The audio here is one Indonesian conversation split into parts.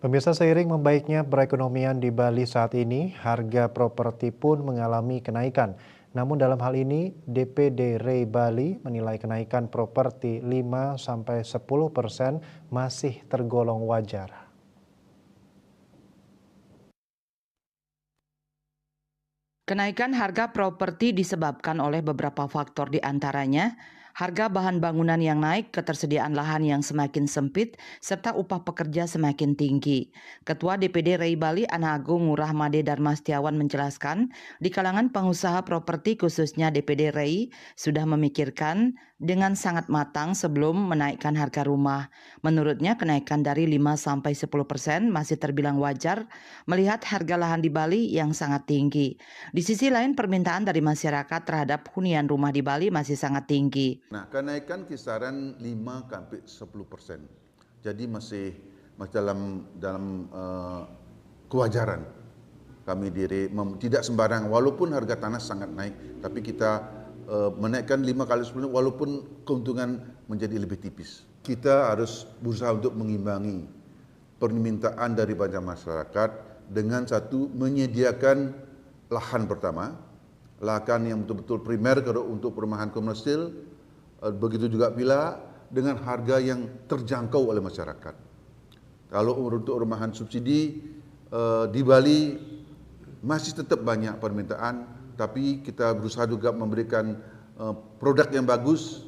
Pemirsa, seiring membaiknya perekonomian di Bali saat ini, harga properti pun mengalami kenaikan. Namun dalam hal ini, DPD Rei Bali menilai kenaikan properti 5-10% masih tergolong wajar. Kenaikan harga properti disebabkan oleh beberapa faktor, di antaranya harga bahan bangunan yang naik, ketersediaan lahan yang semakin sempit, serta upah pekerja semakin tinggi. Ketua DPD Rei Bali Ana Agung Ngurah Made Darmastiawan menjelaskan, di kalangan pengusaha properti khususnya DPD Rei sudah memikirkan dengan sangat matang sebelum menaikkan harga rumah. Menurutnya kenaikan dari 5-10% masih terbilang wajar melihat harga lahan di Bali yang sangat tinggi. Di sisi lain, permintaan dari masyarakat terhadap hunian rumah di Bali masih sangat tinggi. Nah, kenaikan kisaran 5-10%. Jadi masih dalam kewajaran. Kami tidak sembarang, walaupun harga tanah sangat naik, tapi kita menaikkan 5 kali 10 walaupun keuntungan menjadi lebih tipis. Kita harus berusaha untuk mengimbangi permintaan dari banyak masyarakat dengan satu, menyediakan lahan pertama, lahan yang betul-betul primer untuk perumahan komersil, begitu juga pula dengan harga yang terjangkau oleh masyarakat. Kalau untuk rumahan subsidi di Bali masih tetap banyak permintaan, tapi kita berusaha juga memberikan produk yang bagus,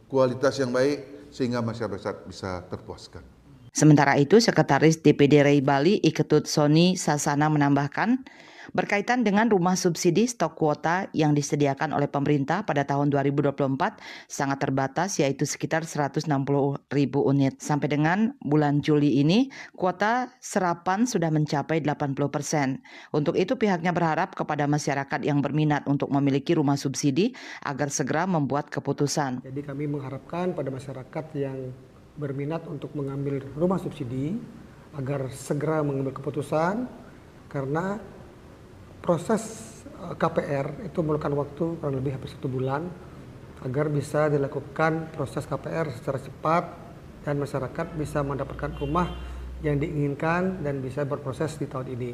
kualitas yang baik, sehingga masyarakat bisa terpuaskan. Sementara itu, Sekretaris DPD Rei Bali Iketut Soni Sasana menambahkan, berkaitan dengan rumah subsidi stok kuota yang disediakan oleh pemerintah pada tahun 2024 sangat terbatas, yaitu sekitar 160.000 unit. Sampai dengan bulan Juli ini, kuota serapan sudah mencapai 80%. Untuk itu pihaknya berharap kepada masyarakat yang berminat untuk memiliki rumah subsidi agar segera membuat keputusan. Jadi kami mengharapkan pada masyarakat yang berminat untuk mengambil rumah subsidi agar segera mengambil keputusan, karena proses KPR itu memerlukan waktu kurang lebih hampir 1 bulan agar bisa dilakukan proses KPR secara cepat dan masyarakat bisa mendapatkan rumah yang diinginkan dan bisa berproses di tahun ini.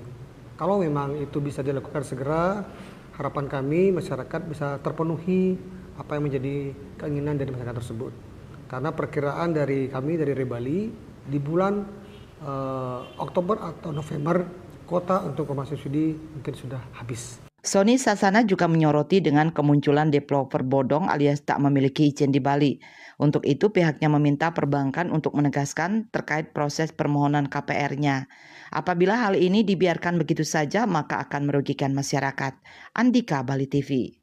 Kalau memang itu bisa dilakukan segera, harapan kami masyarakat bisa terpenuhi apa yang menjadi keinginan dari masyarakat tersebut. Karena perkiraan dari kami dari Rei Bali di bulan Oktober atau November kuota untuk rumah subsidi mungkin sudah habis. Soni Sasana juga menyoroti dengan kemunculan developer bodong alias tak memiliki izin di Bali. Untuk itu pihaknya meminta perbankan untuk menegaskan terkait proses permohonan KPR-nya. Apabila hal ini dibiarkan begitu saja maka akan merugikan masyarakat. Andika, Bali TV.